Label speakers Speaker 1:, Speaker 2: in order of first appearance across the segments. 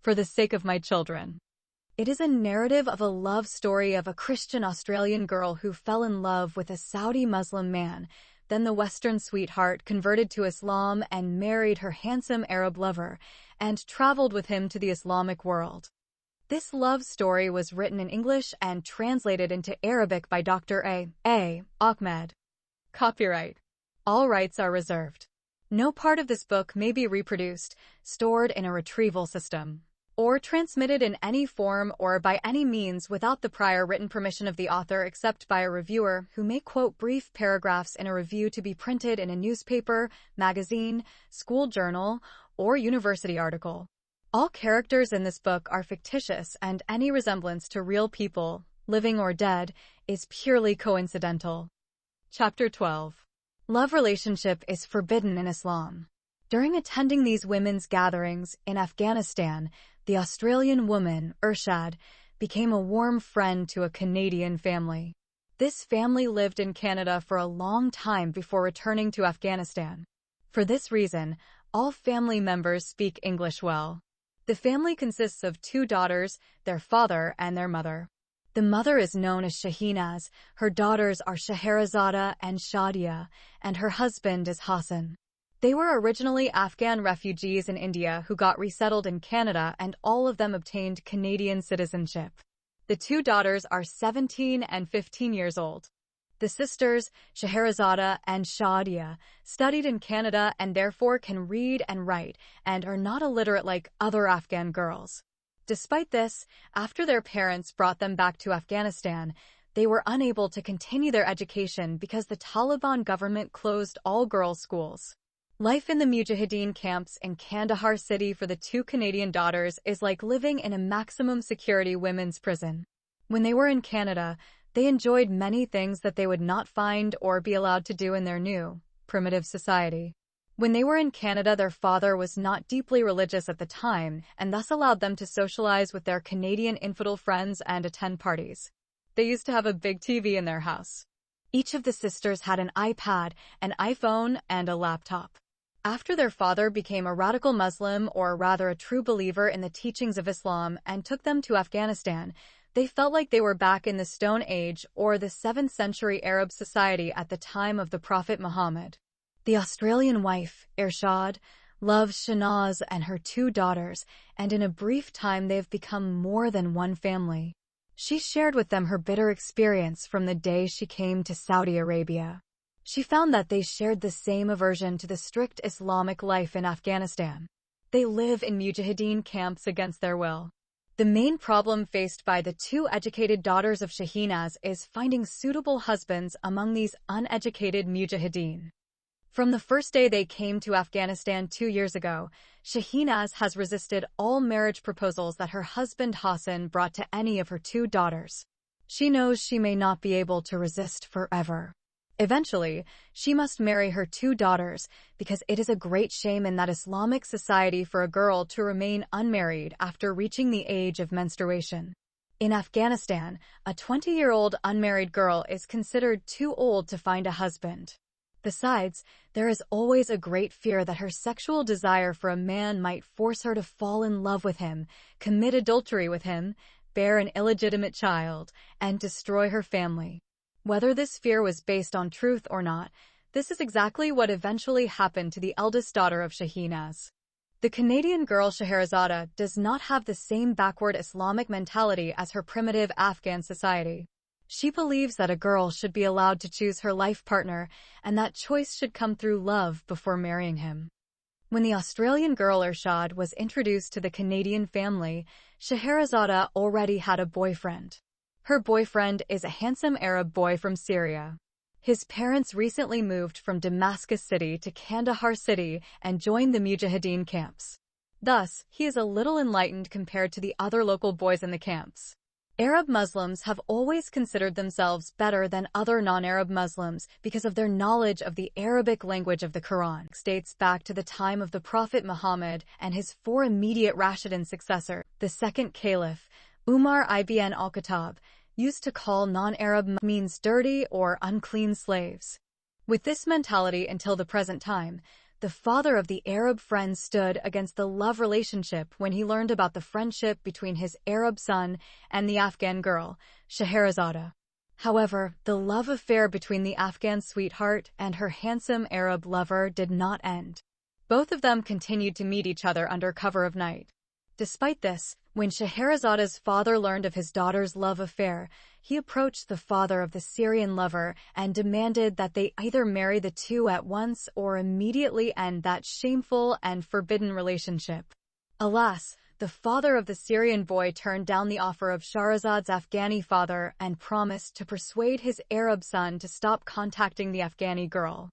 Speaker 1: For the Sake of My Children. It is a narrative of a love story of a Christian Australian girl who fell in love with a Saudi Muslim man. Then the Western sweetheart converted to Islam and married her handsome Arab lover and traveled with him to the Islamic world. This love story was written in English and translated into Arabic by Dr. A. Ahmed. Copyright. All rights are reserved. No part of this book may be reproduced, stored in a retrieval system, or transmitted in any form or by any means without the prior written permission of the author except by a reviewer who may quote brief paragraphs in a review to be printed in a newspaper, magazine, school journal, or university article. All characters in this book are fictitious and any resemblance to real people, living or dead, is purely coincidental. Chapter 12. Love relationship is forbidden in Islam. During attending these women's gatherings in Afghanistan, the Australian woman, Irshad, became a warm friend to a Canadian family. This family lived in Canada for a long time before returning to Afghanistan. For this reason, all family members speak English well. The family consists of 2 daughters, their father and their mother. The mother is known as Shahinaz, her daughters are Scheherazade and Shadia, and her husband is Hassan. They were originally Afghan refugees in India who got resettled in Canada and all of them obtained Canadian citizenship. The 2 daughters are 17 and 15 years old. The sisters, Scheherazade and Shadia, studied in Canada and therefore can read and write and are not illiterate like other Afghan girls. Despite this, after their parents brought them back to Afghanistan, they were unable to continue their education because the Taliban government closed all girls' schools. Life in the Mujahideen camps in Kandahar City for the 2 Canadian daughters is like living in a maximum security women's prison. When they were in Canada, they enjoyed many things that they would not find or be allowed to do in their new, primitive society. When they were in Canada, their father was not deeply religious at the time and thus allowed them to socialize with their Canadian infidel friends and attend parties. They used to have a big TV in their house. Each of the sisters had an iPad, an iPhone, and a laptop. After their father became a radical Muslim, or rather a true believer in the teachings of Islam, and took them to Afghanistan, they felt like they were back in the Stone Age or the 7th century Arab society at the time of the Prophet Muhammad. The Australian wife, Irshad, loves Shahnaz and her 2 daughters, and in a brief time they have become more than one family. She shared with them her bitter experience from the day she came to Saudi Arabia. She found that they shared the same aversion to the strict Islamic life in Afghanistan. They live in Mujahideen camps against their will. The main problem faced by the 2 educated daughters of Shahinaz is finding suitable husbands among these uneducated Mujahideen. From the first day they came to Afghanistan 2 years ago, Shahinaz has resisted all marriage proposals that her husband Hassan brought to any of her 2 daughters. She knows she may not be able to resist forever. Eventually, she must marry her 2 daughters because it is a great shame in that Islamic society for a girl to remain unmarried after reaching the age of menstruation. In Afghanistan, a 20-year-old unmarried girl is considered too old to find a husband. Besides, there is always a great fear that her sexual desire for a man might force her to fall in love with him, commit adultery with him, bear an illegitimate child, and destroy her family. Whether this fear was based on truth or not, this is exactly what eventually happened to the eldest daughter of Shahinaz. The Canadian girl Scheherazade does not have the same backward Islamic mentality as her primitive Afghan society. She believes that a girl should be allowed to choose her life partner and that choice should come through love before marrying him. When the Australian girl Irshad was introduced to the Canadian family, Scheherazade already had a boyfriend. Her boyfriend is a handsome Arab boy from Syria. His parents recently moved from Damascus City to Kandahar City and joined the Mujahideen camps. Thus, he is a little enlightened compared to the other local boys in the camps. Arab Muslims have always considered themselves better than other non-Arab Muslims because of their knowledge of the Arabic language of the Quran. It dates back to the time of the Prophet Muhammad and his 4 immediate Rashidun successor, the 2nd Caliph, Umar ibn al-Khattab, used to call non-Arab means dirty or unclean slaves. With this mentality until the present time, the father of the Arab friend stood against the love relationship when he learned about the friendship between his Arab son and the Afghan girl, Scheherazade. However, the love affair between the Afghan sweetheart and her handsome Arab lover did not end. Both of them continued to meet each other under cover of night. Despite this, when Scheherazade's father learned of his daughter's love affair, he approached the father of the Syrian lover and demanded that they either marry the two at once or immediately end that shameful and forbidden relationship. Alas, the father of the Syrian boy turned down the offer of Shahrazad's Afghani father and promised to persuade his Arab son to stop contacting the Afghani girl.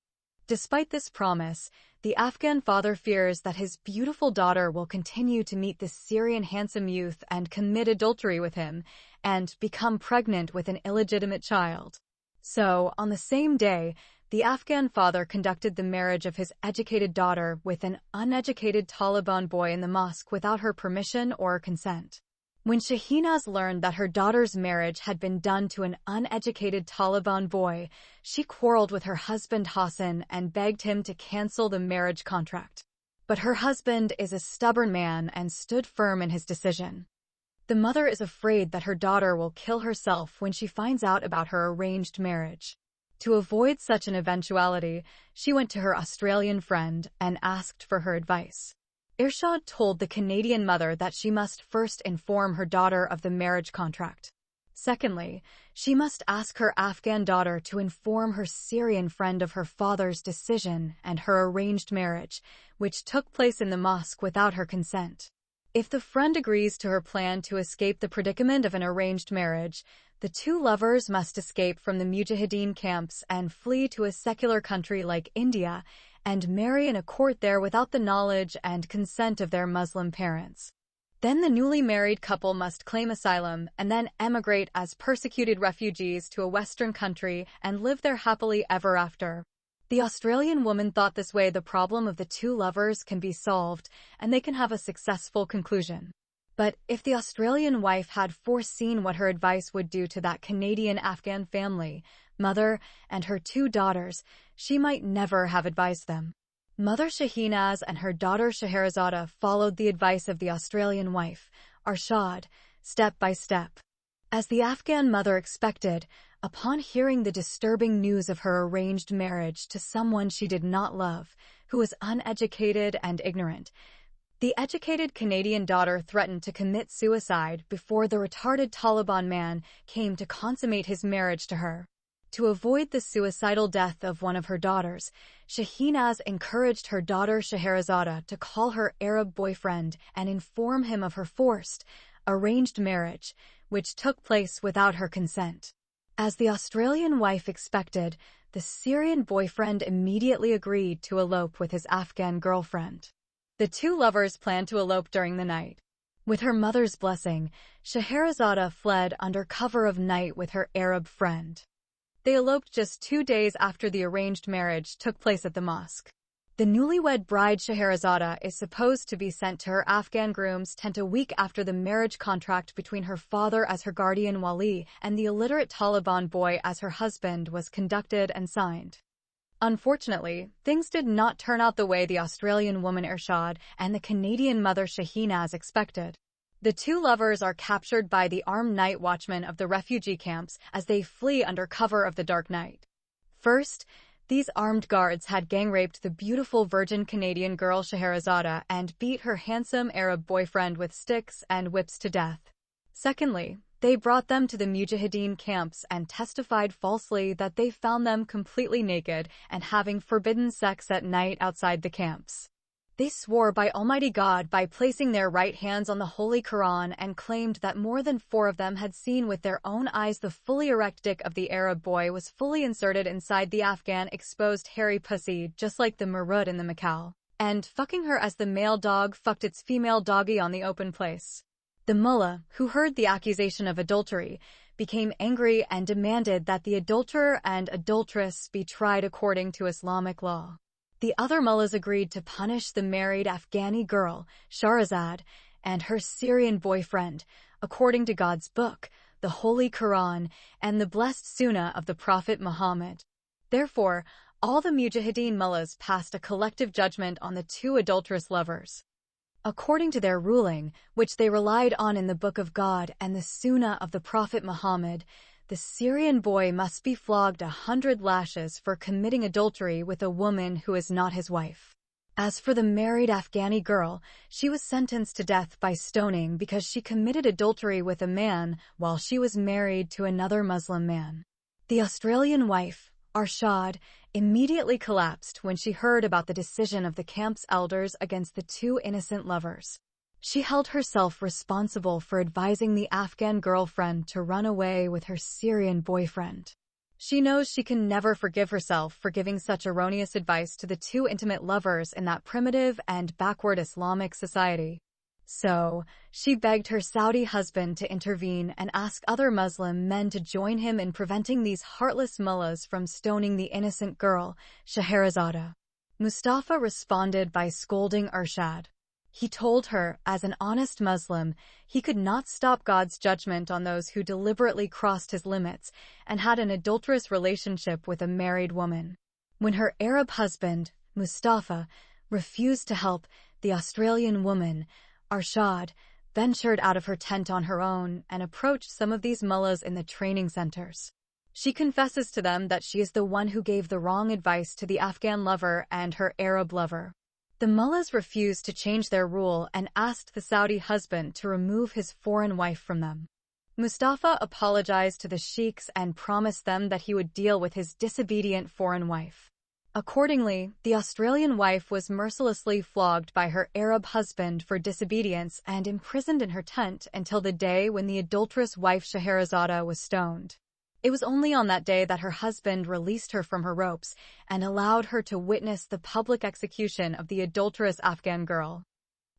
Speaker 1: Despite this promise, the Afghan father fears that his beautiful daughter will continue to meet this Syrian handsome youth and commit adultery with him, and become pregnant with an illegitimate child. So, on the same day, the Afghan father conducted the marriage of his educated daughter with an uneducated Taliban boy in the mosque without her permission or consent. When Shahinaz learned that her daughter's marriage had been done to an uneducated Taliban boy, she quarreled with her husband Hassan and begged him to cancel the marriage contract. But her husband is a stubborn man and stood firm in his decision. The mother is afraid that her daughter will kill herself when she finds out about her arranged marriage. To avoid such an eventuality, she went to her Australian friend and asked for her advice. Irshad told the Canadian mother that she must first inform her daughter of the marriage contract. Secondly, she must ask her Afghan daughter to inform her Syrian friend of her father's decision and her arranged marriage, which took place in the mosque without her consent. If the friend agrees to her plan to escape the predicament of an arranged marriage, the two lovers must escape from the Mujahideen camps and flee to a secular country like India and marry in a court there without the knowledge and consent of their Muslim parents. Then the newly married couple must claim asylum and then emigrate as persecuted refugees to a Western country and live there happily ever after. The Australian woman thought this way the problem of the two lovers can be solved and they can have a successful conclusion. But if the Australian wife had foreseen what her advice would do to that Canadian Afghan family, mother, and her two daughters, she might never have advised them. Mother Shahinaz and her daughter Scheherazade followed the advice of the Australian wife, Arshad, step by step. As the Afghan mother expected, upon hearing the disturbing news of her arranged marriage to someone she did not love, who was uneducated and ignorant, the educated Canadian daughter threatened to commit suicide before the retarded Taliban man came to consummate his marriage to her. To avoid the suicidal death of one of her daughters, Shahinaz encouraged her daughter Scheherazade to call her Arab boyfriend and inform him of her forced, arranged marriage, which took place without her consent. As the Australian wife expected, the Syrian boyfriend immediately agreed to elope with his Afghan girlfriend. The two lovers planned to elope during the night. With her mother's blessing, Scheherazade fled under cover of night with her Arab friend. They eloped just 2 days after the arranged marriage took place at the mosque. The newlywed bride Scheherazade is supposed to be sent to her Afghan groom's tent a week after the marriage contract between her father as her guardian wali and the illiterate Taliban boy as her husband was conducted and signed. Unfortunately, things did not turn out the way the Australian woman Irshad and the Canadian mother Shahinaz expected. The two lovers are captured by the armed night watchmen of the refugee camps as they flee under cover of the dark night. First, these armed guards had gang-raped the beautiful virgin Canadian girl Scheherazade and beat her handsome Arab boyfriend with sticks and whips to death. Secondly, they brought them to the Mujahideen camps and testified falsely that they found them completely naked and having forbidden sex at night outside the camps. They swore by Almighty God by placing their right hands on the Holy Quran and claimed that more than 4 of them had seen with their own eyes the fully erect dick of the Arab boy was fully inserted inside the Afghan exposed hairy pussy just like the Marut in the Macau, and fucking her as the male dog fucked its female doggy on the open place. The mullah, who heard the accusation of adultery, became angry and demanded that the adulterer and adulteress be tried according to Islamic law. The other mullahs agreed to punish the married Afghani girl, Shahrazad, and her Syrian boyfriend, according to God's book, the Holy Quran, and the blessed Sunnah of the Prophet Muhammad. Therefore, all the Mujahideen mullahs passed a collective judgment on the two adulterous lovers. According to their ruling, which they relied on in the Book of God and the Sunnah of the Prophet Muhammad, the Syrian boy must be flogged 100 lashes for committing adultery with a woman who is not his wife. As for the married Afghani girl, she was sentenced to death by stoning because she committed adultery with a man while she was married to another Muslim man. The Australian wife, Arshad, immediately collapsed when she heard about the decision of the camp's elders against the two innocent lovers. She held herself responsible for advising the Afghan girlfriend to run away with her Syrian boyfriend. She knows she can never forgive herself for giving such erroneous advice to the two intimate lovers in that primitive and backward Islamic society. So, she begged her Saudi husband to intervene and ask other Muslim men to join him in preventing these heartless mullahs from stoning the innocent girl, Scheherazade. Mustafa responded by scolding Arshad. He told her, as an honest Muslim, he could not stop God's judgment on those who deliberately crossed his limits and had an adulterous relationship with a married woman. When her Arab husband, Mustafa, refused to help, the Australian woman, Arshad, ventured out of her tent on her own and approached some of these mullahs in the training centers. She confesses to them that she is the one who gave the wrong advice to the Afghan lover and her Arab lover. The mullahs refused to change their rule and asked the Saudi husband to remove his foreign wife from them. Mustafa apologized to the sheiks and promised them that he would deal with his disobedient foreign wife. Accordingly, the Australian wife was mercilessly flogged by her Arab husband for disobedience and imprisoned in her tent until the day when the adulterous wife Scheherazade was stoned. It was only on that day that her husband released her from her ropes and allowed her to witness the public execution of the adulterous Afghan girl.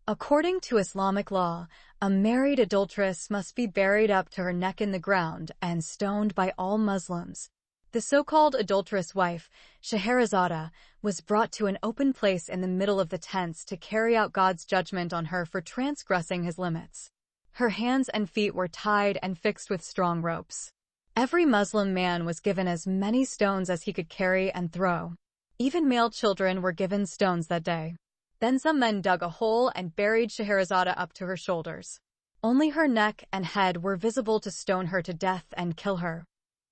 Speaker 1: According to Islamic law, a married adulteress must be buried up to her neck in the ground and stoned by all Muslims. The so-called adulterous wife, Scheherazade, was brought to an open place in the middle of the tents to carry out God's judgment on her for transgressing his limits. Her hands and feet were tied and fixed with strong ropes. Every Muslim man was given as many stones as he could carry and throw. Even male children were given stones that day. Then some men dug a hole and buried Scheherazade up to her shoulders. Only her neck and head were visible to stone her to death and kill her.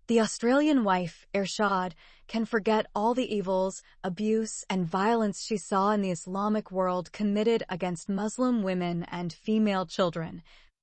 Speaker 1: The Australian wife, Arshad, can forget all the evils, abuse, and violence she saw in the Islamic world committed against Muslim women and female children,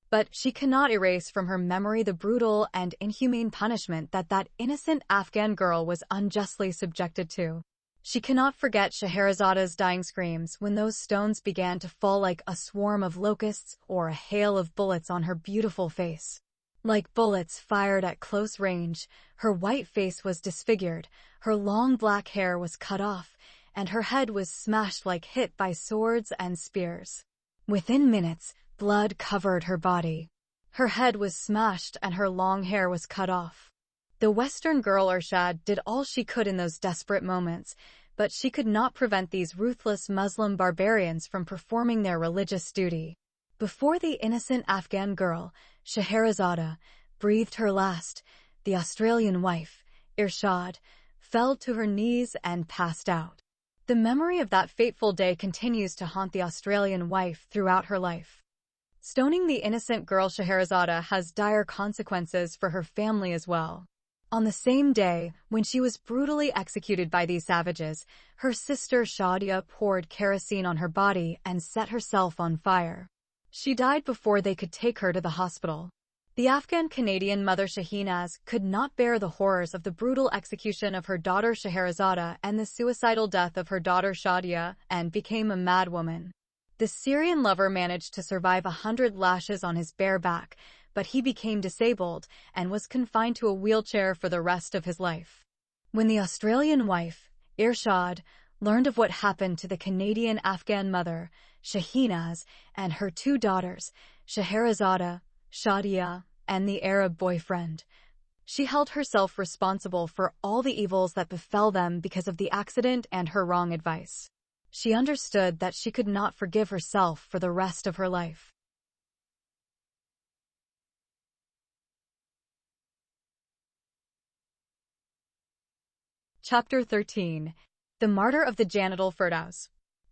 Speaker 1: but she cannot erase from her memory the brutal and inhumane punishment that innocent Afghan girl was unjustly subjected to. She cannot forget Scheherazade's dying screams when those stones began to fall like a swarm of locusts or a hail of bullets on her beautiful face. Like bullets fired at close range, her white face was disfigured, her long black hair was cut off, and her head was smashed like hit by swords and spears. Within minutes, blood covered her body. Her head was smashed and her long hair was cut off. The Western girl Arshad did all she could in those desperate moments, but she could not prevent these ruthless Muslim barbarians from performing their religious duty. Before the innocent Afghan girl, Scheherazade, breathed her last, the Australian wife, Arshad, fell to her knees and passed out. The memory of that fateful day continues to haunt the Australian wife throughout her life. Stoning the innocent girl Scheherazade has dire consequences for her family as well. On the same day, when she was brutally executed by these savages, her sister Shadia poured kerosene on her body and set herself on fire. She died before they could take her to the hospital. The Afghan-Canadian mother Shahinaz could not bear the horrors of the brutal execution of her daughter Scheherazade and the suicidal death of her daughter Shadia and became a madwoman. The Syrian lover managed to survive 100 lashes on his bare back, but he became disabled and was confined to a wheelchair for the rest of his life. When the Australian wife, Arshad, learned of what happened to the Canadian Afghan mother, Shahinaz, and her two daughters, Scheherazade, Shadia, and the Arab boyfriend, she held herself responsible for all the evils that befell them because of the accident and her wrong advice. She understood that she could not forgive herself for the rest of her life. Chapter 13. The Martyr of the Janatal Firdaus.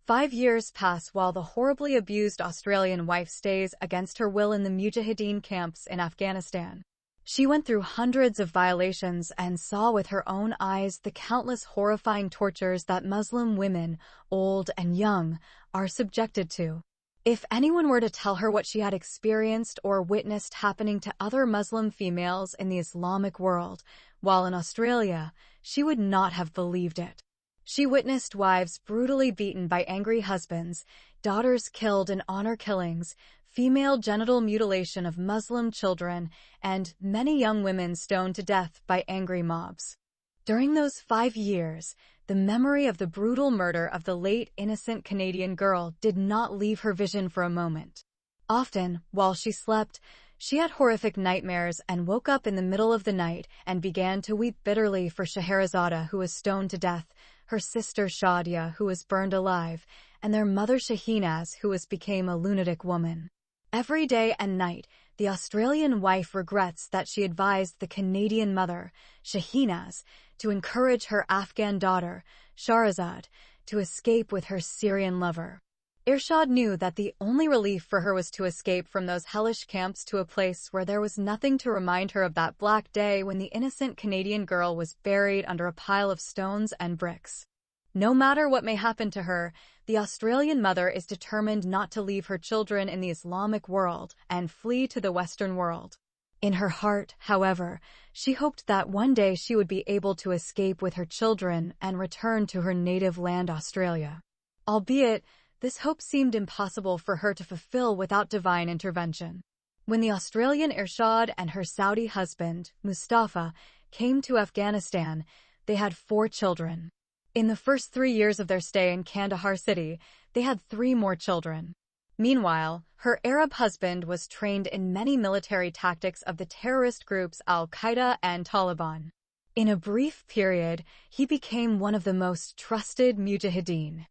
Speaker 1: 5 years pass while the horribly abused Australian wife stays against her will in the Mujahideen camps in Afghanistan. She went through hundreds of violations and saw with her own eyes the countless horrifying tortures that Muslim women, old and young, are subjected to. If anyone were to tell her what she had experienced or witnessed happening to other Muslim females in the Islamic world while in Australia, she would not have believed it. She witnessed wives brutally beaten by angry husbands, daughters killed in honor killings, female genital mutilation of Muslim children, and many young women stoned to death by angry mobs. During those 5 years, the memory of the brutal murder of the late innocent Canadian girl did not leave her vision for a moment. Often, while she slept, she had horrific nightmares and woke up in the middle of the night and began to weep bitterly for Scheherazade, who was stoned to death, her sister Shadia, who was burned alive, and their mother Shahinaz, who became a lunatic woman. Every day and night, the Australian wife regrets that she advised the Canadian mother, Shahinaz, to encourage her Afghan daughter, Shahrazad, to escape with her Syrian lover. Irshad knew that the only relief for her was to escape from those hellish camps to a place where there was nothing to remind her of that black day when the innocent Canadian girl was buried under a pile of stones and bricks. No matter what may happen to her, the Australian mother is determined not to leave her children in the Islamic world and flee to the Western world. In her heart, however, she hoped that one day she would be able to escape with her children and return to her native land, Australia. Albeit, this hope seemed impossible for her to fulfill without divine intervention. When the Australian Irshad and her Saudi husband, Mustafa, came to Afghanistan, they had 4 children. In the first 3 years of their stay in Kandahar city, they had 3 more children. Meanwhile, her Arab husband was trained in many military tactics of the terrorist groups Al-Qaeda and Taliban. In a brief period, he became one of the most trusted mujahideen.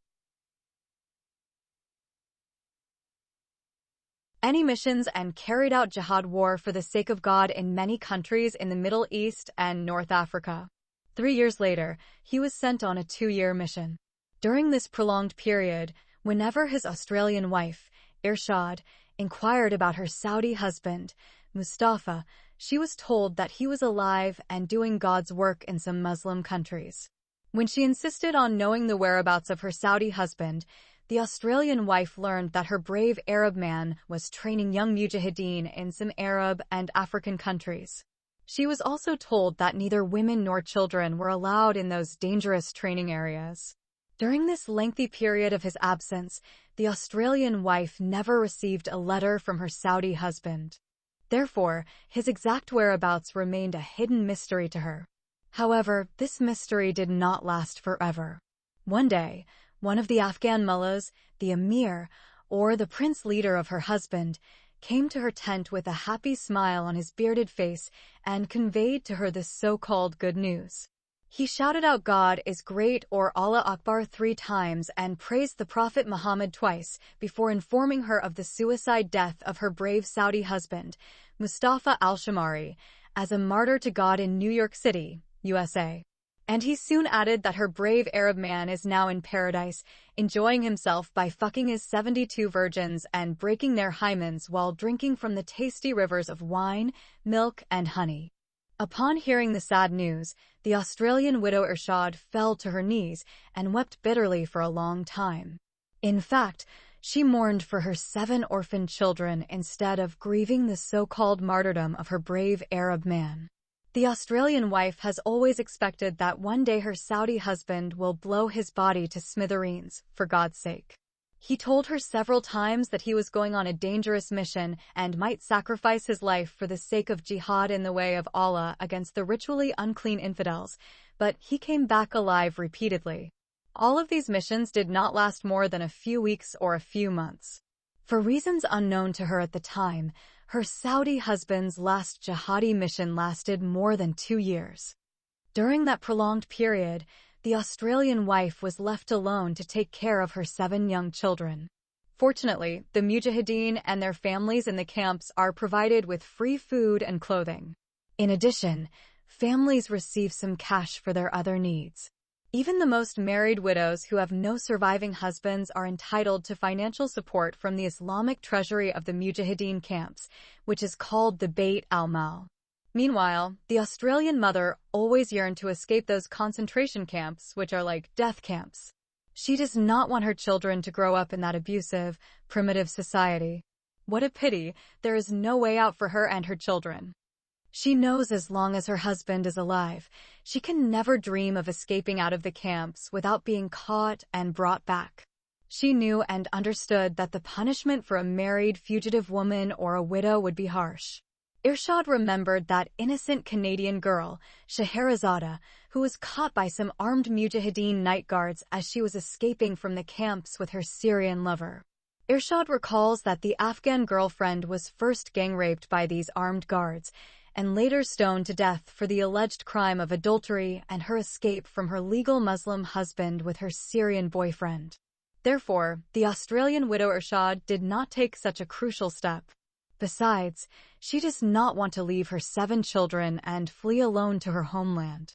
Speaker 1: Any missions and carried out jihad war for the sake of God in many countries in the Middle East and North Africa. 3 years later, he was sent on a 2-year mission. During this prolonged period, whenever his Australian wife, Irshad, inquired about her Saudi husband, Mustafa, she was told that he was alive and doing God's work in some Muslim countries. When she insisted on knowing the whereabouts of her Saudi husband, the Australian wife learned that her brave Arab man was training young mujahideen in some Arab and African countries. She was also told that neither women nor children were allowed in those dangerous training areas. During this lengthy period of his absence, the Australian wife never received a letter from her Saudi husband. Therefore, his exact whereabouts remained a hidden mystery to her. However, this mystery did not last forever. One day, one of the Afghan mullahs, the emir, or the prince leader of her husband, came to her tent with a happy smile on his bearded face and conveyed to her this so-called good news. He shouted out God is great or Allah Akbar 3 times and praised the Prophet Muhammad twice before informing her of the suicide death of her brave Saudi husband, Mustafa al-Shamari, as a martyr to God in New York City, USA. And he soon added that her brave Arab man is now in paradise, enjoying himself by fucking his 72 virgins and breaking their hymens while drinking from the tasty rivers of wine, milk, and honey. Upon hearing the sad news, the Australian widow Irshad fell to her knees and wept bitterly for a long time. In fact, she mourned for her 7 orphaned children instead of grieving the so-called martyrdom of her brave Arab man. The Australian wife has always expected that one day her Saudi husband will blow his body to smithereens, for God's sake. He told her several times that he was going on a dangerous mission and might sacrifice his life for the sake of jihad in the way of Allah against the ritually unclean infidels, but he came back alive repeatedly. All of these missions did not last more than a few weeks or a few months. For reasons unknown to her at the time, her Saudi husband's last jihadi mission lasted more than 2 years. During that prolonged period, the Australian wife was left alone to take care of her 7 young children. Fortunately, the mujahideen and their families in the camps are provided with free food and clothing. In addition, families receive some cash for their other needs. Even the most married widows who have no surviving husbands are entitled to financial support from the Islamic treasury of the Mujahideen camps, which is called the Bayt al-Mal. Meanwhile, the Australian mother always yearned to escape those concentration camps, which are like death camps. She does not want her children to grow up in that abusive, primitive society. What a pity, there is no way out for her and her children. She knows as long as her husband is alive, she can never dream of escaping out of the camps without being caught and brought back. She knew and understood that the punishment for a married fugitive woman or a widow would be harsh. Irshad remembered that innocent Canadian girl, Scheherazada, who was caught by some armed Mujahideen night guards as she was escaping from the camps with her Syrian lover. Irshad recalls that the Afghan girlfriend was first gang-raped by these armed guards, and later stoned to death for the alleged crime of adultery and her escape from her legal Muslim husband with her Syrian boyfriend. Therefore, the Australian widow Irshad did not take such a crucial step. Besides, she does not want to leave her 7 children and flee alone to her homeland.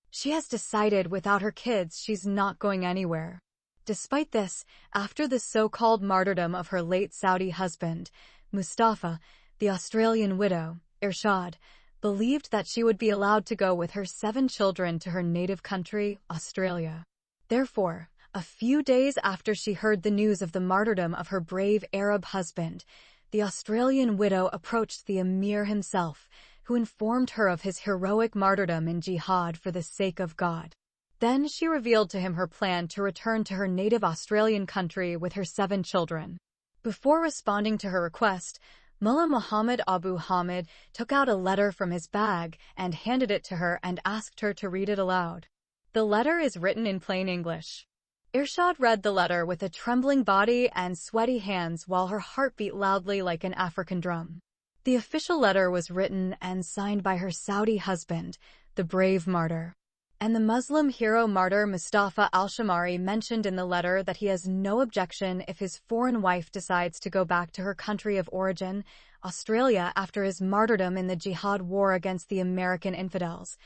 Speaker 1: She has decided without her kids she's not going anywhere. Despite this, after the so-called martyrdom of her late Saudi husband, Mustafa, the Australian widow, Irshad, believed that she would be allowed to go with her 7 children to her native country, Australia. Therefore, a few days after she heard the news of the martyrdom of her brave Arab husband, the Australian widow approached the Emir himself, who informed her of his heroic martyrdom in jihad for the sake of God. Then she revealed to him her plan to return to her native Australian country with her 7 children. Before responding to her request, Mullah Muhammad Abu Hamid took out a letter from his bag and handed it to her and asked her to read it aloud. The letter is written in plain English. Irshad read the letter with a trembling body and sweaty hands while her heart beat loudly like an African drum. The official letter was written and signed by her Saudi husband, the brave martyr. And the Muslim hero martyr Mustafa al-Shamari mentioned in the letter that he has no objection if his foreign wife decides to go back to her country of origin, Australia, after his martyrdom in the jihad war against the American infidels,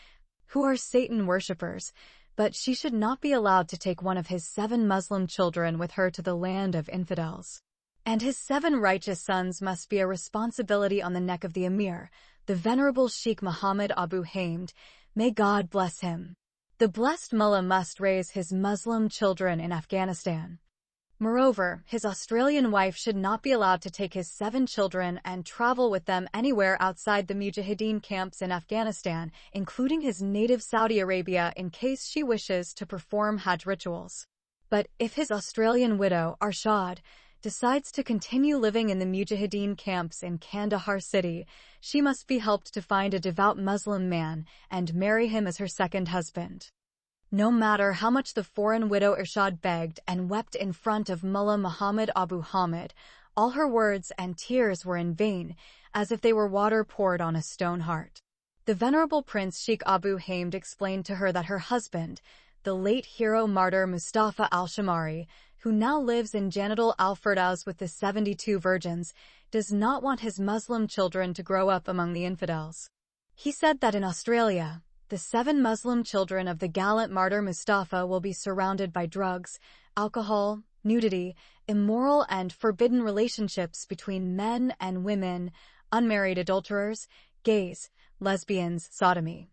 Speaker 1: who are Satan worshippers, but she should not be allowed to take one of his 7 Muslim children with her to the land of infidels. And his 7 righteous sons must be a responsibility on the neck of the Emir, the venerable Sheikh Muhammad Abu Hamid, may God bless him. The blessed mullah must raise his Muslim children in Afghanistan. Moreover, his Australian wife should not be allowed to take his 7 children and travel with them anywhere outside the Mujahideen camps in Afghanistan, including his native Saudi Arabia in case she wishes to perform Hajj rituals. But if his Australian widow, Arshad, decides to continue living in the Mujahideen camps in Kandahar city, she must be helped to find a devout Muslim man and marry him as her second husband. No matter how much the foreign widow Irshad begged and wept in front of Mullah Muhammad Abu Hamid, all her words and tears were in vain, as if they were water poured on a stone heart. The venerable Prince Sheikh Abu Hamid explained to her that her husband, the late hero martyr Mustafa al-Shamari, who now lives in Jannat al-Firdaus with the 72 virgins, does not want his Muslim children to grow up among the infidels. He said that in Australia, the 7 Muslim children of the gallant martyr Mustafa will be surrounded by drugs, alcohol, nudity, immoral and forbidden relationships between men and women, unmarried adulterers, gays, lesbians, sodomy,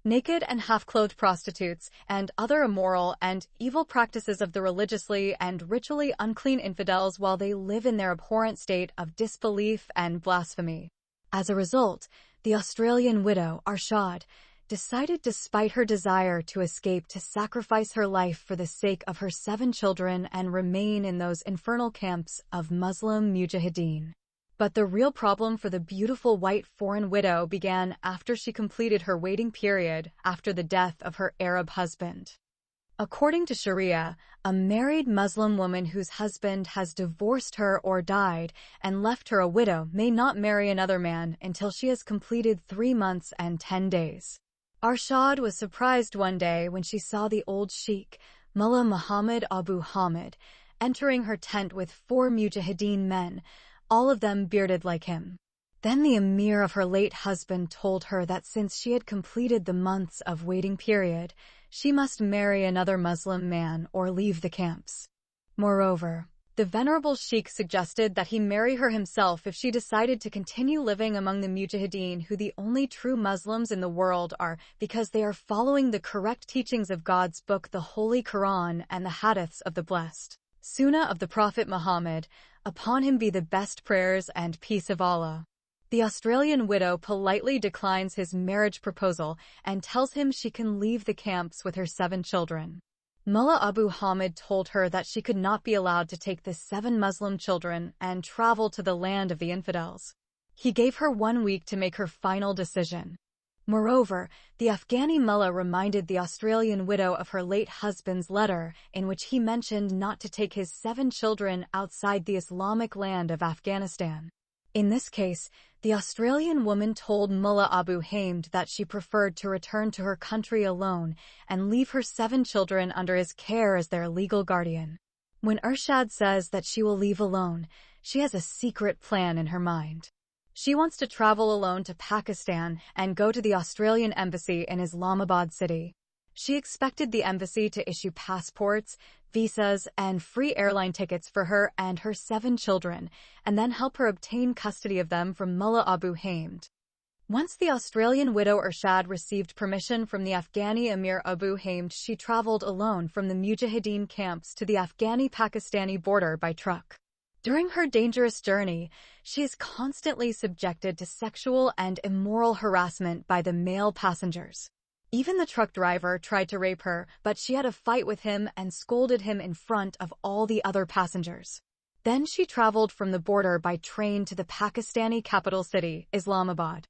Speaker 1: naked and half-clothed prostitutes, and other immoral and evil practices of the religiously and ritually unclean infidels while they live in their abhorrent state of disbelief and blasphemy. As a result, the Australian widow, Arshad, decided despite her desire to escape to sacrifice her life for the sake of her 7 children and remain in those infernal camps of Muslim Mujahideen. But the real problem for the beautiful white foreign widow began after she completed her waiting period after the death of her Arab husband. According to Sharia, a married Muslim woman whose husband has divorced her or died and left her a widow may not marry another man until she has completed 3 months and 10 days. Arshad was surprised one day when she saw the old sheikh, Mullah Muhammad Abu Hamid, entering her tent with 4 Mujahideen men, all of them bearded like him. Then the emir of her late husband told her that since she had completed the months of waiting period, she must marry another Muslim man or leave the camps. Moreover, the venerable sheikh suggested that he marry her himself if she decided to continue living among the Mujahideen, who the only true Muslims in the world are, because they are following the correct teachings of God's book, the Holy Quran, and the Hadiths of the Blessed Sunnah of the Prophet Muhammad, upon him be the best prayers and peace of Allah. The Australian widow politely declines his marriage proposal and tells him she can leave the camps with her 7 children. Mullah Abu Hamid told her that she could not be allowed to take the 7 Muslim children and travel to the land of the infidels. He gave her 1 week to make her final decision. Moreover, the Afghani mullah reminded the Australian widow of her late husband's letter, in which he mentioned not to take his 7 children outside the Islamic land of Afghanistan. In this case, the Australian woman told Mullah Abu Hamid that she preferred to return to her country alone and leave her 7 children under his care as their legal guardian. When Irshad says that she will leave alone, she has a secret plan in her mind. She wants to travel alone to Pakistan and go to the Australian embassy in Islamabad city. She expected the embassy to issue passports, visas, and free airline tickets for her and her 7 children, and then help her obtain custody of them from Mullah Abu Hamid. Once the Australian widow Irshad received permission from the Afghani Emir Abu Hamid, she traveled alone from the Mujahideen camps to the Afghani-Pakistani border by truck. During her dangerous journey, she is constantly subjected to sexual and immoral harassment by the male passengers. Even the truck driver tried to rape her, but she had a fight with him and scolded him in front of all the other passengers. Then she traveled from the border by train to the Pakistani capital city, Islamabad.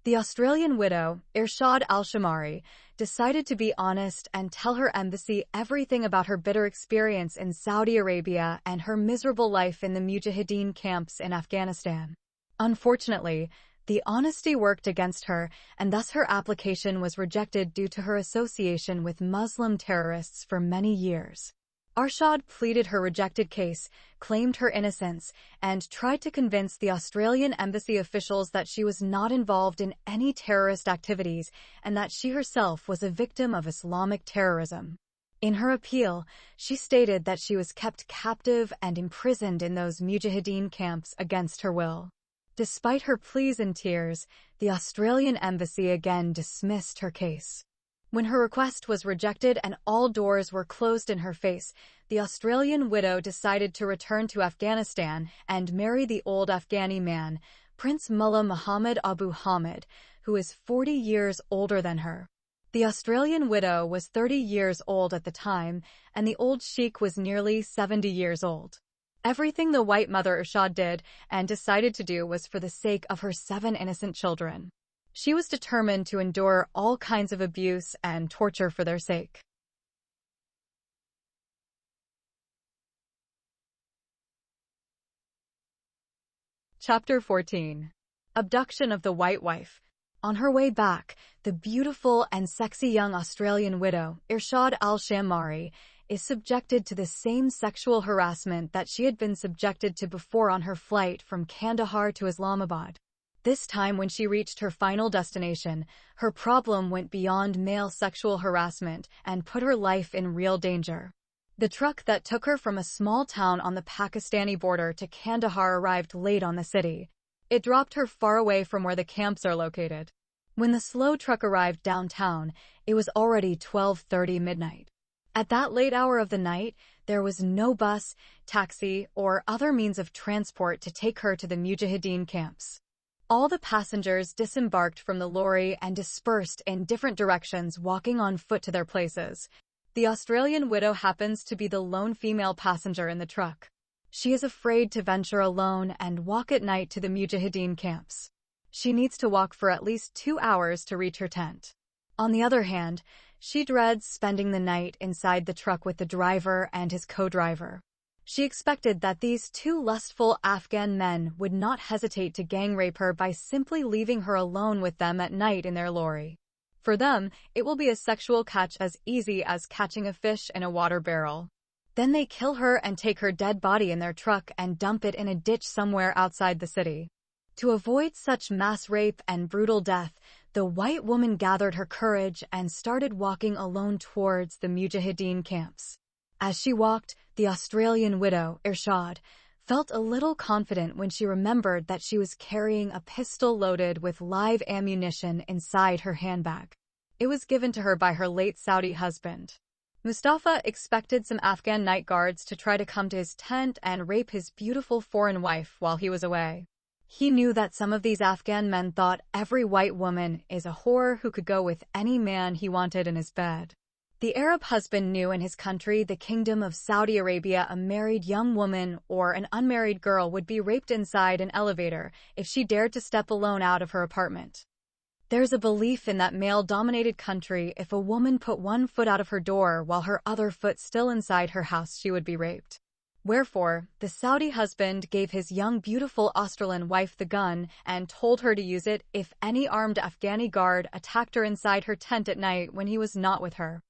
Speaker 1: The Australian widow, Irshad Al-Shamari, decided to be honest and tell her embassy everything about her bitter experience in Saudi Arabia and her miserable life in the Mujahideen camps in Afghanistan. Unfortunately, the honesty worked against her, and thus her application was rejected due to her association with Muslim terrorists for many years. Irshad pleaded her rejected case, claimed her innocence, and tried to convince the Australian embassy officials that she was not involved in any terrorist activities and that she herself was a victim of Islamic terrorism. In her appeal, she stated that she was kept captive and imprisoned in those Mujahideen camps against her will. Despite her pleas and tears, the Australian embassy again dismissed her case. When her request was rejected and all doors were closed in her face, the Australian widow decided to return to Afghanistan and marry the old Afghani man, Prince Mullah Muhammad Abu Hamid, who is 40 years older than her. The Australian widow was 30 years old at the time, and the old sheikh was nearly 70 years old. Everything the white mother Irshad did and decided to do was for the sake of her 7 innocent children. She was determined to endure all kinds of abuse and torture for their sake. Chapter 14. Abduction of the White Wife. On her way back, the beautiful and sexy young Australian widow, Irshad Al-Shamari, is subjected to the same sexual harassment that she had been subjected to before on her flight from Kandahar to Islamabad. This time, when she reached her final destination, her problem went beyond male sexual harassment and put her life in real danger. The truck that took her from a small town on the Pakistani border to Kandahar arrived late on the city. It dropped her far away from where the camps are located. When the slow truck arrived downtown, it was already 12:30 midnight. At that late hour of the night, there was no bus, taxi, or other means of transport to take her to the Mujahideen camps. All the passengers disembarked from the lorry and dispersed in different directions, walking on foot to their places. The Australian widow happens to be the lone female passenger in the truck. She is afraid to venture alone and walk at night to the Mujahideen camps. She needs to walk for at least 2 hours to reach her tent. On the other hand, she dreads spending the night inside the truck with the driver and his co-driver. She expected that these 2 lustful Afghan men would not hesitate to gang rape her by simply leaving her alone with them at night in their lorry. For them, it will be a sexual catch as easy as catching a fish in a water barrel. Then they kill her and take her dead body in their truck and dump it in a ditch somewhere outside the city. To avoid such mass rape and brutal death, the white woman gathered her courage and started walking alone towards the Mujahideen camps. As she walked, the Australian widow, Irshad, felt a little confident when she remembered that she was carrying a pistol loaded with live ammunition inside her handbag. It was given to her by her late Saudi husband. Mustafa expected some Afghan night guards to try to come to his tent and rape his beautiful foreign wife while he was away. He knew that some of these Afghan men thought every white woman is a whore who could go with any man he wanted in his bed. The Arab husband knew in his country, the Kingdom of Saudi Arabia, a married young woman or an unmarried girl would be raped inside an elevator if she dared to step alone out of her apartment. There's a belief in that male-dominated country, if a woman put one foot out of her door while her other foot still inside her house, she would be raped. Wherefore, the Saudi husband gave his young beautiful Australian wife the gun and told her to use it if any armed Afghani guard attacked her inside her tent at night when he was not with her.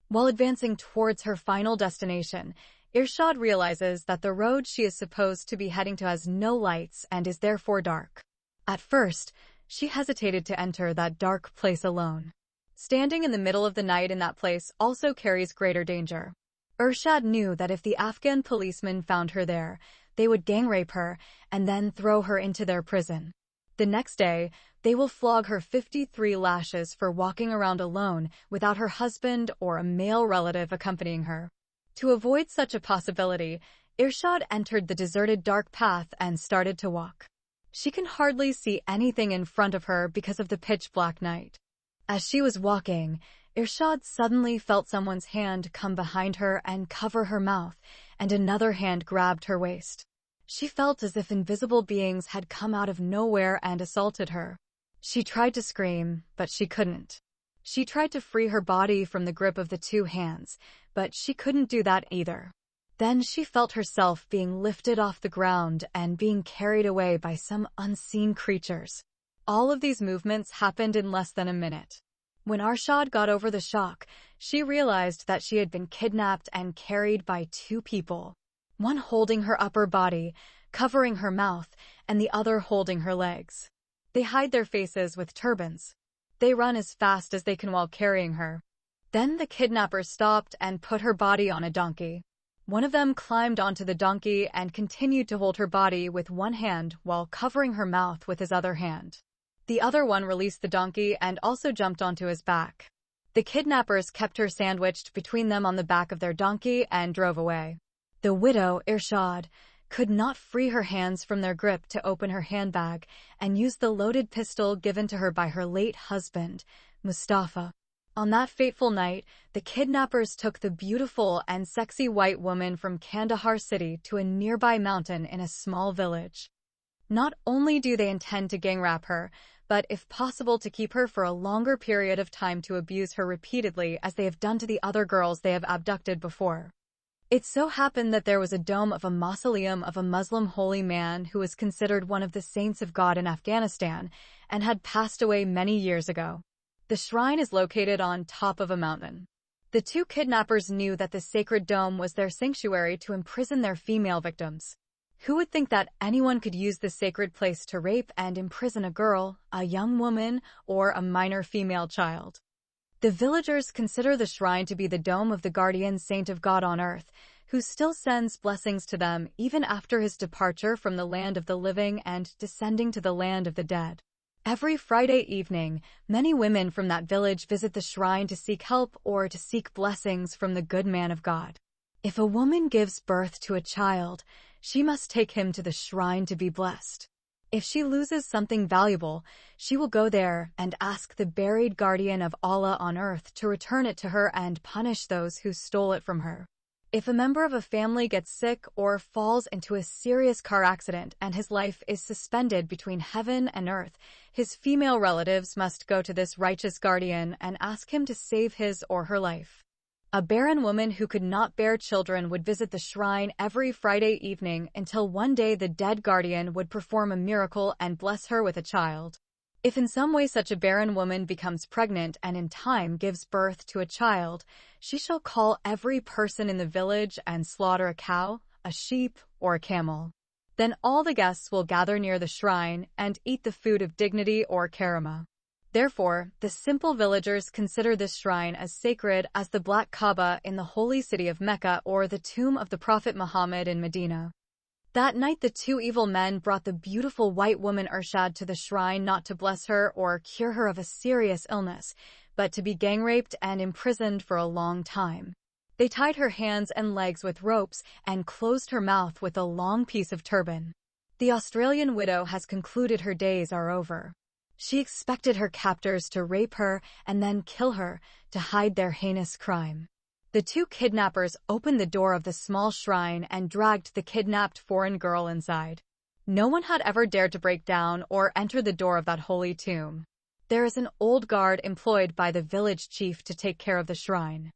Speaker 1: While advancing towards her final destination, Irshad realizes that the road she is supposed to be heading to has no lights and is therefore dark. At first, she hesitated to enter that dark place alone. Standing in the middle of the night in that place also carries greater danger. Irshad knew that if the Afghan policemen found her there, they would gang rape her and then throw her into their prison. The next day, they will flog her 53 lashes for walking around alone without her husband or a male relative accompanying her. To avoid such a possibility, Irshad entered the deserted dark path and started to walk. She can hardly see anything in front of her because of the pitch-black night. As she was walking, Irshad suddenly felt someone's hand come behind her and cover her mouth, and another hand grabbed her waist. She felt as if invisible beings had come out of nowhere and assaulted her. She tried to scream, but she couldn't. She tried to free her body from the grip of the two hands, but she couldn't do that either. Then she felt herself being lifted off the ground and being carried away by some unseen creatures. All of these movements happened in less than a minute. When Irshad got over the shock, she realized that she had been kidnapped and carried by two people. One holding her upper body, covering her mouth, and the other holding her legs. They hide their faces with turbans. They run as fast as they can while carrying her. Then the kidnappers stopped and put her body on a donkey. One of them climbed onto the donkey and continued to hold her body with one hand while covering her mouth with his other hand. The other one released the donkey and also jumped onto his back. The kidnappers kept her sandwiched between them on the back of their donkey and drove away. The widow, Irshad, could not free her hands from their grip to open her handbag and use the loaded pistol given to her by her late husband, Mustafa. On that fateful night, the kidnappers took the beautiful and sexy white woman from Kandahar city to a nearby mountain in a small village. Not only do they intend to gang rape her, but if possible to keep her for a longer period of time to abuse her repeatedly as they have done to the other girls they have abducted before. It so happened that there was a dome of a mausoleum of a Muslim holy man who was considered one of the saints of God in Afghanistan and had passed away many years ago. The shrine is located on top of a mountain. The two kidnappers knew that the sacred dome was their sanctuary to imprison their female victims. Who would think that anyone could use this sacred place to rape and imprison a girl, a young woman, or a minor female child? The villagers consider the shrine to be the dome of the guardian saint of God on earth, who still sends blessings to them even after his departure from the land of the living and descending to the land of the dead. Every Friday evening, many women from that village visit the shrine to seek help or to seek blessings from the good man of God. If a woman gives birth to a child, she must take him to the shrine to be blessed. If she loses something valuable, she will go there and ask the buried guardian of Allah on earth to return it to her and punish those who stole it from her. If a member of a family gets sick or falls into a serious car accident and his life is suspended between heaven and earth, his female relatives must go to this righteous guardian and ask him to save his or her life. A barren woman who could not bear children would visit the shrine every Friday evening until one day the dead guardian would perform a miracle and bless her with a child. If in some way such a barren woman becomes pregnant and in time gives birth to a child, she shall call every person in the village and slaughter a cow, a sheep, or a camel. Then all the guests will gather near the shrine and eat the food of dignity or karama. Therefore, the simple villagers consider this shrine as sacred as the Black Kaaba in the holy city of Mecca or the tomb of the Prophet Muhammad in Medina. That night the two evil men brought the beautiful white woman Irshad to the shrine not to bless her or cure her of a serious illness, but to be gang-raped and imprisoned for a long time. They tied her hands and legs with ropes and closed her mouth with a long piece of turban. The Australian widow has concluded her days are over. She expected her captors to rape her and then kill her to hide their heinous crime. The two kidnappers opened the door of the small shrine and dragged the kidnapped foreign girl inside. No one had ever dared to break down or enter the door of that holy tomb. There is an old guard employed by the village chief to take care of the shrine.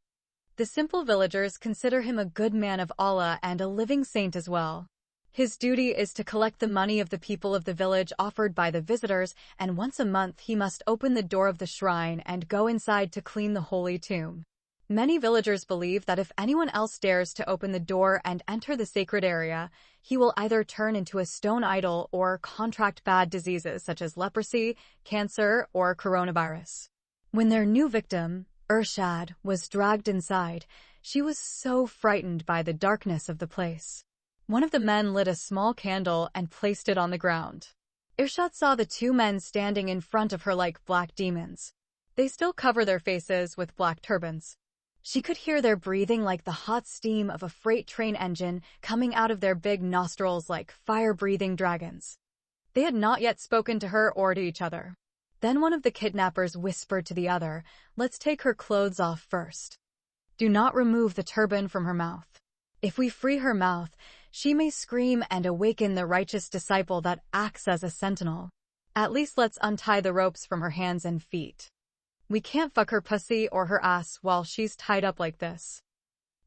Speaker 1: The simple villagers consider him a good man of Allah and a living saint as well. His duty is to collect the money of the people of the village offered by the visitors, and once a month he must open the door of the shrine and go inside to clean the holy tomb. Many villagers believe that if anyone else dares to open the door and enter the sacred area, he will either turn into a stone idol or contract bad diseases such as leprosy, cancer, or coronavirus. When their new victim, Irshad, was dragged inside, she was so frightened by the darkness of the place. One of the men lit a small candle and placed it on the ground. Irshad saw the two men standing in front of her like black demons. They still cover their faces with black turbans. She could hear their breathing like the hot steam of a freight train engine coming out of their big nostrils like fire-breathing dragons. They had not yet spoken to her or to each other. Then one of the kidnappers whispered to the other, "Let's take her clothes off first. Do not remove the turban from her mouth. If we free her mouth, she may scream and awaken the righteous disciple that acts as a sentinel. At least let's untie the ropes from her hands and feet. We can't fuck her pussy or her ass while she's tied up like this."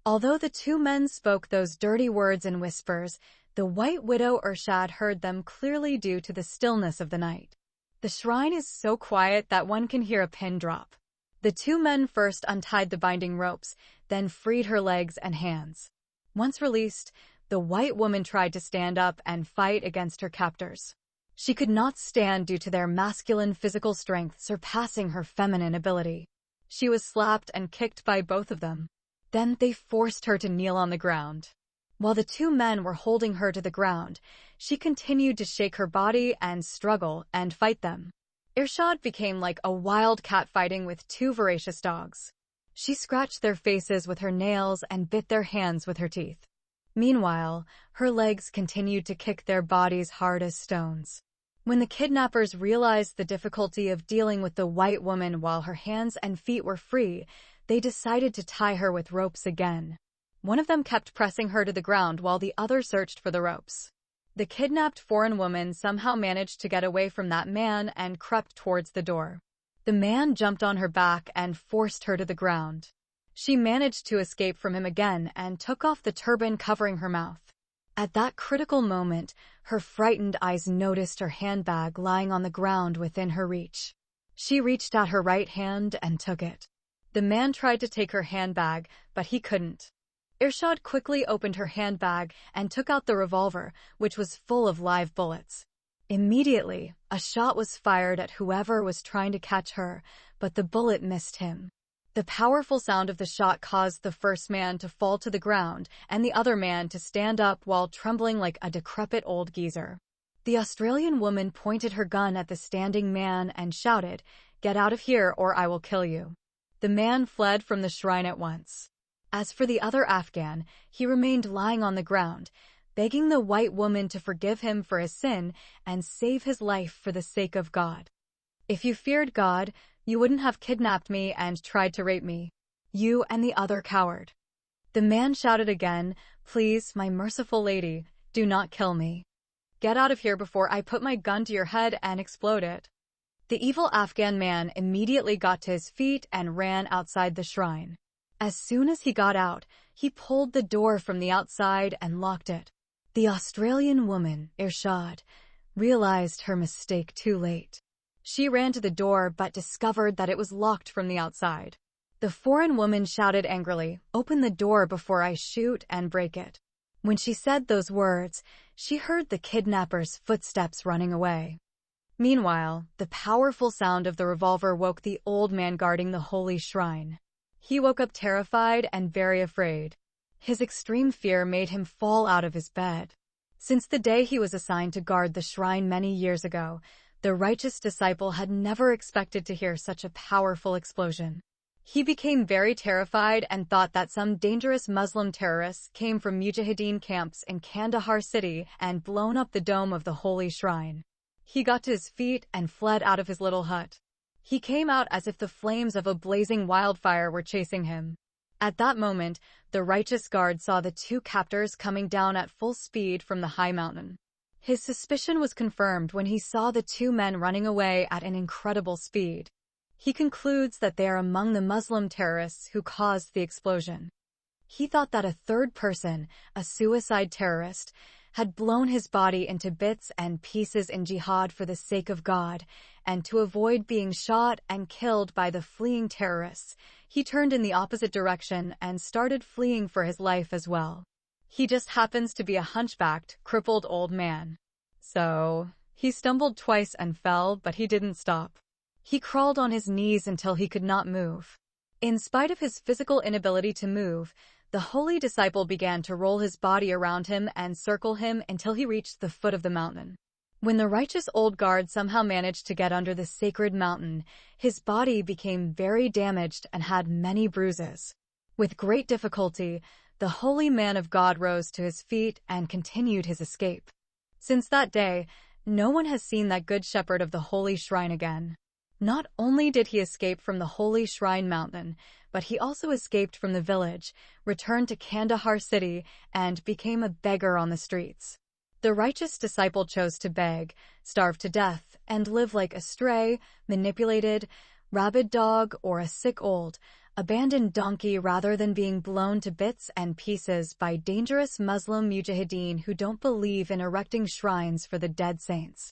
Speaker 1: Although the two men spoke those dirty words in whispers, the white widow Irshad heard them clearly due to the stillness of the night. The shrine is so quiet that one can hear a pin drop. The two men first untied the binding ropes, then freed her legs and hands. Once released, the white woman tried to stand up and fight against her captors. She could not stand due to their masculine physical strength surpassing her feminine ability. She was slapped and kicked by both of them. Then they forced her to kneel on the ground. While the two men were holding her to the ground, she continued to shake her body and struggle and fight them. Irshad became like a wild cat fighting with two voracious dogs. She scratched their faces with her nails and bit their hands with her teeth. Meanwhile, her legs continued to kick their bodies hard as stones. When the kidnappers realized the difficulty of dealing with the white woman while her hands and feet were free, they decided to tie her with ropes again. One of them kept pressing her to the ground while the other searched for the ropes. The kidnapped foreign woman somehow managed to get away from that man and crept towards the door. The man jumped on her back and forced her to the ground. She managed to escape from him again and took off the turban covering her mouth. At that critical moment, her frightened eyes noticed her handbag lying on the ground within her reach. She reached out her right hand and took it. The man tried to take her handbag, but he couldn't. Irshad quickly opened her handbag and took out the revolver, which was full of live bullets. Immediately, a shot was fired at whoever was trying to catch her, but the bullet missed him. The powerful sound of the shot caused the first man to fall to the ground and the other man to stand up while trembling like a decrepit old geezer. The Australian woman pointed her gun at the standing man and shouted, "Get out of here or I will kill you." The man fled from the shrine at once. As for the other Afghan, he remained lying on the ground, begging the white woman to forgive him for his sin and save his life for the sake of God. "If you feared God, you wouldn't have kidnapped me and tried to rape me. You and the other coward." The man shouted again, "Please, my merciful lady, do not kill me. Get out of here before I put my gun to your head and explode it." The evil Afghan man immediately got to his feet and ran outside the shrine. As soon as he got out, he pulled the door from the outside and locked it. The Australian woman, Irshad, realized her mistake too late. She ran to the door but discovered that it was locked from the outside. The foreign woman shouted angrily, "Open the door before I shoot and break it." When she said those words, she heard the kidnapper's footsteps running away. Meanwhile, the powerful sound of the revolver woke the old man guarding the holy shrine. He woke up terrified and very afraid. His extreme fear made him fall out of his bed. Since the day he was assigned to guard the shrine many years ago, the righteous disciple had never expected to hear such a powerful explosion. He became very terrified and thought that some dangerous Muslim terrorists came from Mujahideen camps in Kandahar city and blown up the dome of the holy shrine. He got to his feet and fled out of his little hut. He came out as if the flames of a blazing wildfire were chasing him. At that moment, the righteous guard saw the two captors coming down at full speed from the high mountain. His suspicion was confirmed when he saw the two men running away at an incredible speed. He concludes that they are among the Muslim terrorists who caused the explosion. He thought that a third person, a suicide terrorist, had blown his body into bits and pieces in jihad for the sake of God, and to avoid being shot and killed by the fleeing terrorists, he turned in the opposite direction and started fleeing for his life as well. He just happens to be a hunchbacked, crippled old man. So, he stumbled twice and fell, but he didn't stop. He crawled on his knees until he could not move. In spite of his physical inability to move, the holy disciple began to roll his body around him and circle him until he reached the foot of the mountain. When the righteous old guard somehow managed to get under the sacred mountain, his body became very damaged and had many bruises. With great difficulty, the holy man of God rose to his feet and continued his escape. Since that day, no one has seen that good shepherd of the holy shrine again. Not only did he escape from the holy shrine mountain, but he also escaped from the village, returned to Kandahar city, and became a beggar on the streets. The righteous disciple chose to beg, starve to death, and live like a stray, manipulated, rabid dog or a sick old, abandoned donkey rather than being blown to bits and pieces by dangerous Muslim mujahideen who don't believe in erecting shrines for the dead saints.